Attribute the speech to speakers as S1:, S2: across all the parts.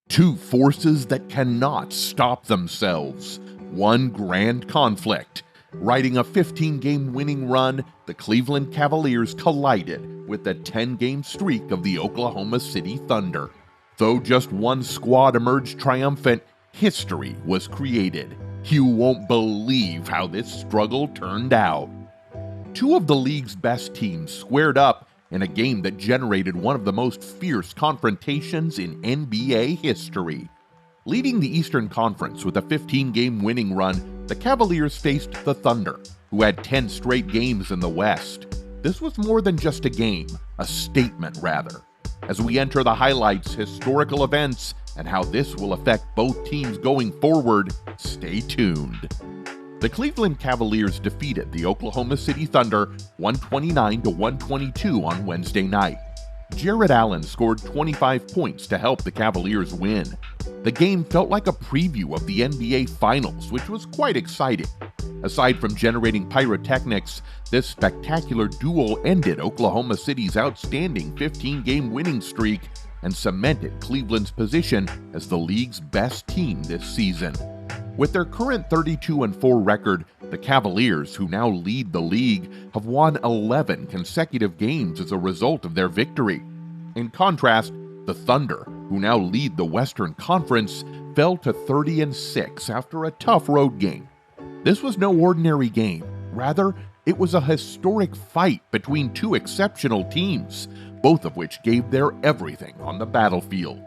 S1: Two forces that cannot stop themselves. One grand conflict. Riding a 15-game winning run, the Cleveland Cavaliers collided with the 10-game streak of the Oklahoma City Thunder. Though just one squad emerged triumphant, history was created. You won't believe how this struggle turned out. Two of the league's best teams squared up in a game that generated one of the most fierce confrontations in NBA history. Leading the Eastern Conference with a 15-game winning run, the Cavaliers faced the Thunder, who had 10 straight games in the West. This was more than just a game, a statement rather. As we enter the highlights, historical events, and how this will affect both teams going forward, stay tuned. The Cleveland Cavaliers defeated the Oklahoma City Thunder 129-122 on Wednesday night. Jarrett Allen scored 25 points to help the Cavaliers win. The game felt like a preview of the NBA Finals, which was quite exciting. Aside from generating pyrotechnics, this spectacular duel ended Oklahoma City's outstanding 15-game winning streak and cemented Cleveland's position as the league's best team this season. With their current 32-4 record, the Cavaliers, who now lead the league, have won 11 consecutive games as a result of their victory. In contrast, the Thunder, who now lead the Western Conference, fell to 30-6 after a tough road game. This was no ordinary game. Rather, it was a historic fight between two exceptional teams, both of which gave their everything on the battlefield.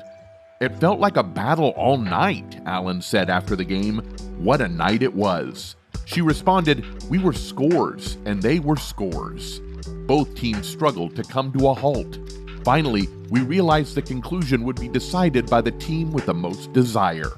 S1: "It felt like a battle all night," Allen said after the game. "What a night it was." She responded, "We were scores, and they were scores." Both teams struggled to come to a halt. Finally, we realized the conclusion would be decided by the team with the most desire.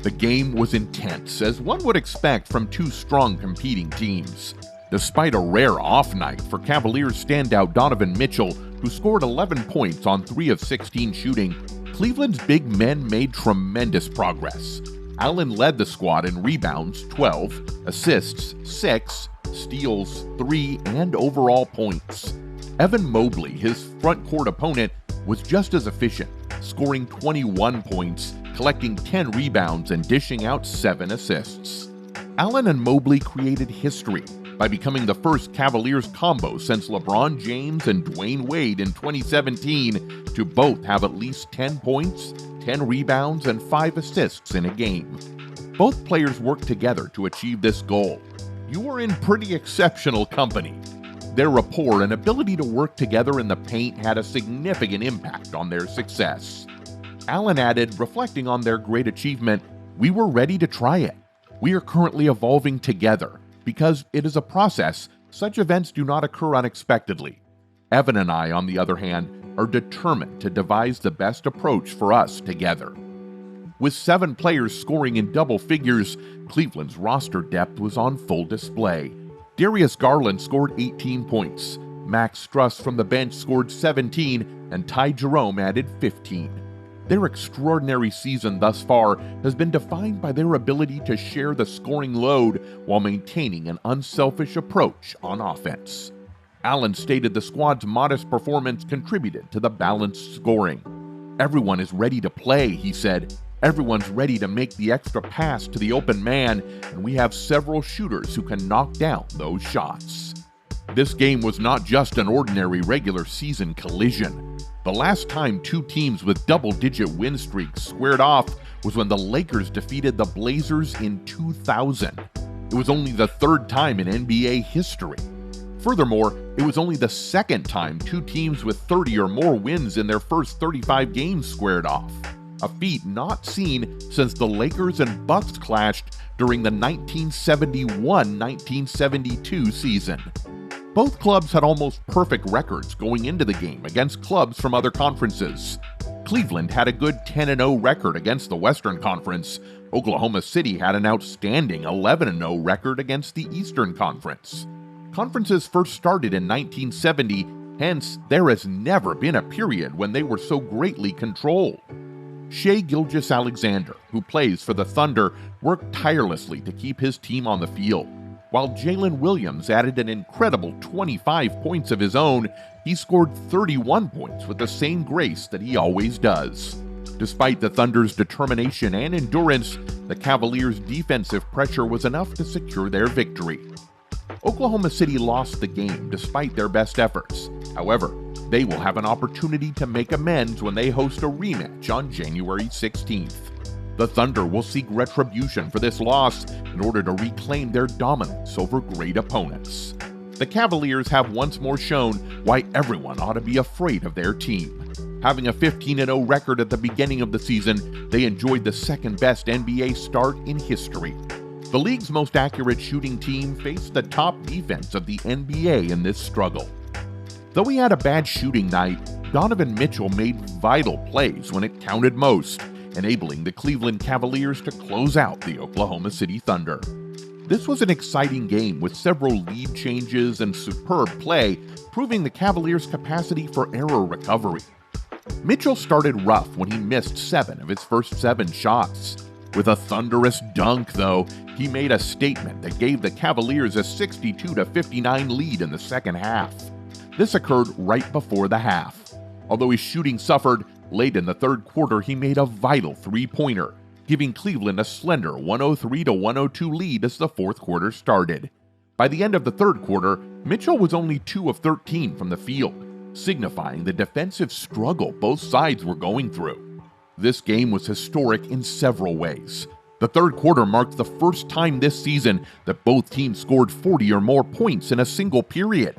S1: The game was intense, as one would expect from two strong competing teams. Despite a rare off night for Cavaliers standout Donovan Mitchell, who scored 11 points on 3 of 16 shooting, Cleveland's big men made tremendous progress. Allen led the squad in rebounds, 12, assists, 6, steals, 3, and overall points. Evan Mobley, his front court opponent, was just as efficient, scoring 21 points, collecting 10 rebounds, and dishing out 7 assists. Allen and Mobley created history by becoming the first Cavaliers combo since LeBron James and Dwayne Wade in 2017 to both have at least 10 points, 10 rebounds, and 5 assists in a game. Both players worked together to achieve this goal. You were in pretty exceptional company. Their rapport and ability to work together in the paint had a significant impact on their success. Allen added, reflecting on their great achievement, "We were ready to try it. We are currently evolving together. Because it is a process, such events do not occur unexpectedly. Evan and I, on the other hand, are determined to devise the best approach for us together." With 7 players scoring in double figures, Cleveland's roster depth was on full display. Darius Garland scored 18 points, Max Struss from the bench scored 17, and Ty Jerome added 15. Their extraordinary season thus far has been defined by their ability to share the scoring load while maintaining an unselfish approach on offense. Allen stated the squad's modest performance contributed to the balanced scoring. "Everyone is ready to play," he said. "Everyone's ready to make the extra pass to the open man, and we have several shooters who can knock down those shots." This game was not just an ordinary regular season collision. The last time two teams with double-digit win streaks squared off was when the Lakers defeated the Blazers in 2000. It was only the 3rd time in NBA history. Furthermore, it was only the 2nd time two teams with 30 or more wins in their first 35 games squared off, a feat not seen since the Lakers and Bucks clashed during the 1971-1972 season. Both clubs had almost perfect records going into the game against clubs from other conferences. Cleveland had a good 10-0 record against the Western Conference. Oklahoma City had an outstanding 11-0 record against the Eastern Conference. Conferences first started in 1970, hence there has never been a period when they were so greatly controlled. Shai Gilgeous-Alexander, who plays for the Thunder, worked tirelessly to keep his team on the field. While Jalen Williams added an incredible 25 points of his own, he scored 31 points with the same grace that he always does. Despite the Thunder's determination and endurance, the Cavaliers' defensive pressure was enough to secure their victory. Oklahoma City lost the game despite their best efforts. However, they will have an opportunity to make amends when they host a rematch on January 16th. The Thunder will seek retribution for this loss in order to reclaim their dominance over great opponents. The Cavaliers have once more shown why everyone ought to be afraid of their team. Having a 15-0 record at the beginning of the season, they enjoyed the second-best NBA start in history. The league's most accurate shooting team faced the top defense of the NBA in this struggle. Though he had a bad shooting night, Donovan Mitchell made vital plays when it counted most, enabling the Cleveland Cavaliers to close out the Oklahoma City Thunder. This was an exciting game with several lead changes and superb play, proving the Cavaliers' capacity for error recovery. Mitchell started rough when he missed 7 of his first 7 shots. With a thunderous dunk, though, he made a statement that gave the Cavaliers a 62-59 lead in the second half. This occurred right before the half. Although his shooting suffered, late in the third quarter he made a vital three-pointer, giving Cleveland a slender 103-102 lead as the fourth quarter started. By the end of the third quarter, Mitchell was only 2 of 13 from the field, signifying the defensive struggle both sides were going through. This game was historic in several ways. The third quarter marked the first time this season that both teams scored 40 or more points in a single period.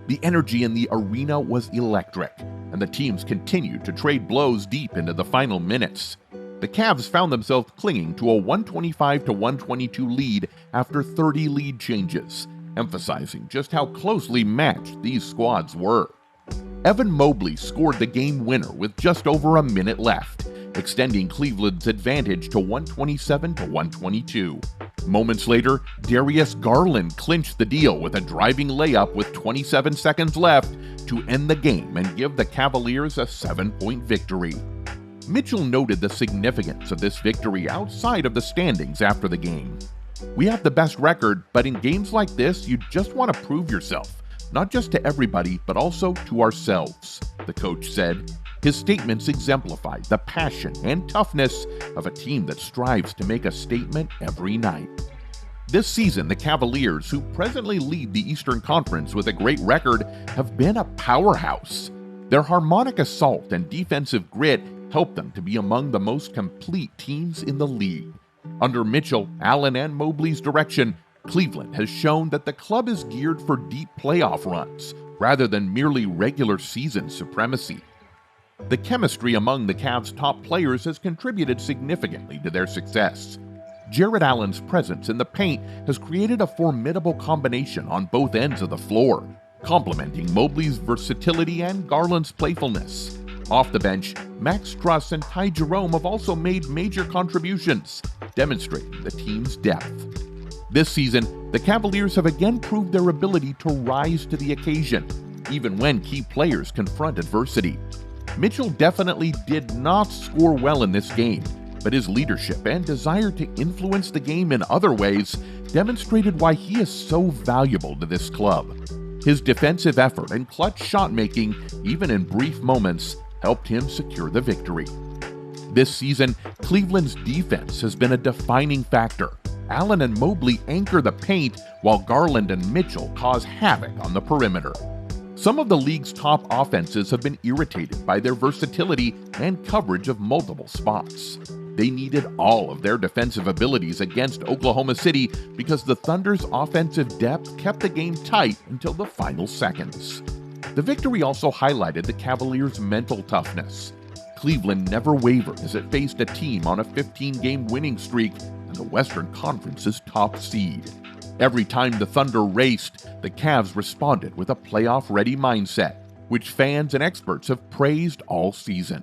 S1: The energy in the arena was electric, and the teams continued to trade blows deep into the final minutes. The Cavs found themselves clinging to a 125-122 lead after 30 lead changes, emphasizing just how closely matched these squads were. Evan Mobley scored the game winner with just over a minute left, extending Cleveland's advantage to 127-122. Moments later, Darius Garland clinched the deal with a driving layup with 27 seconds left to end the game and give the Cavaliers a 7-point victory. Mitchell noted the significance of this victory outside of the standings after the game. "We have the best record, but in games like this, you just want to prove yourself, not just to everybody, but also to ourselves," the coach said. His statements exemplified the passion and toughness of a team that strives to make a statement every night. This season, the Cavaliers, who presently lead the Eastern Conference with a great record, have been a powerhouse. Their harmonic assault and defensive grit helped them to be among the most complete teams in the league. Under Mitchell, Allen, and Mobley's direction, Cleveland has shown that the club is geared for deep playoff runs, rather than merely regular season supremacy. The chemistry among the Cavs' top players has contributed significantly to their success. Jarrett Allen's presence in the paint has created a formidable combination on both ends of the floor, complementing Mobley's versatility and Garland's playfulness. Off the bench, Max Struss and Ty Jerome have also made major contributions, demonstrating the team's depth. This season, the Cavaliers have again proved their ability to rise to the occasion, even when key players confront adversity. Mitchell definitely did not score well in this game, but his leadership and desire to influence the game in other ways demonstrated why he is so valuable to this club. His defensive effort and clutch shot making, even in brief moments, helped him secure the victory. This season, Cleveland's defense has been a defining factor. Allen and Mobley anchor the paint, while Garland and Mitchell cause havoc on the perimeter. Some of the league's top offenses have been irritated by their versatility and coverage of multiple spots. They needed all of their defensive abilities against Oklahoma City because the Thunder's offensive depth kept the game tight until the final seconds. The victory also highlighted the Cavaliers' mental toughness. Cleveland never wavered as it faced a team on a 15-game winning streak and the Western Conference's top seed. Every time the Thunder raced, the Cavs responded with a playoff-ready mindset, which fans and experts have praised all season.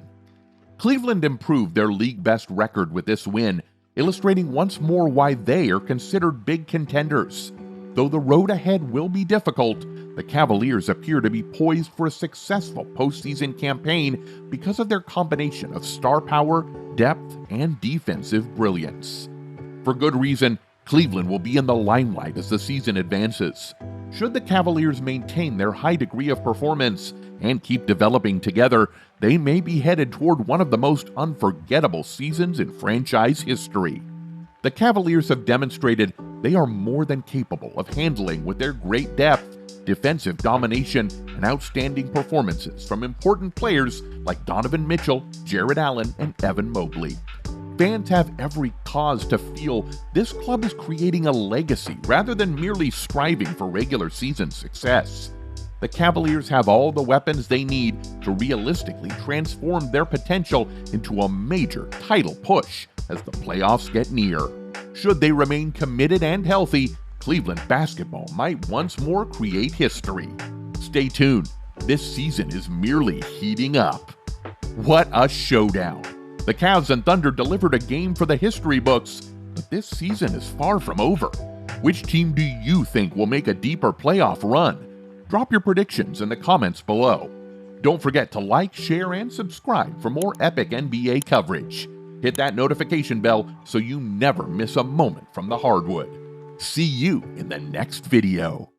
S1: Cleveland improved their league-best record with this win, illustrating once more why they are considered big contenders. Though the road ahead will be difficult, the Cavaliers appear to be poised for a successful postseason campaign because of their combination of star power, depth, and defensive brilliance. For good reason, Cleveland will be in the limelight as the season advances. Should the Cavaliers maintain their high degree of performance, and keep developing together, they may be headed toward one of the most unforgettable seasons in franchise history. The Cavaliers have demonstrated they are more than capable of handling with their great depth, defensive domination, and outstanding performances from important players like Donovan Mitchell, Jarrett Allen, and Evan Mobley. Fans have every cause to feel this club is creating a legacy rather than merely striving for regular season success. The Cavaliers have all the weapons they need to realistically transform their potential into a major title push as the playoffs get near. Should they remain committed and healthy, Cleveland basketball might once more create history. Stay tuned. This season is merely heating up. What a showdown! The Cavs and Thunder delivered a game for the history books, but this season is far from over. Which team do you think will make a deeper playoff run? Drop your predictions in the comments below. Don't forget to like, share, and subscribe for more epic NBA coverage. Hit that notification bell so you never miss a moment from the hardwood. See you in the next video.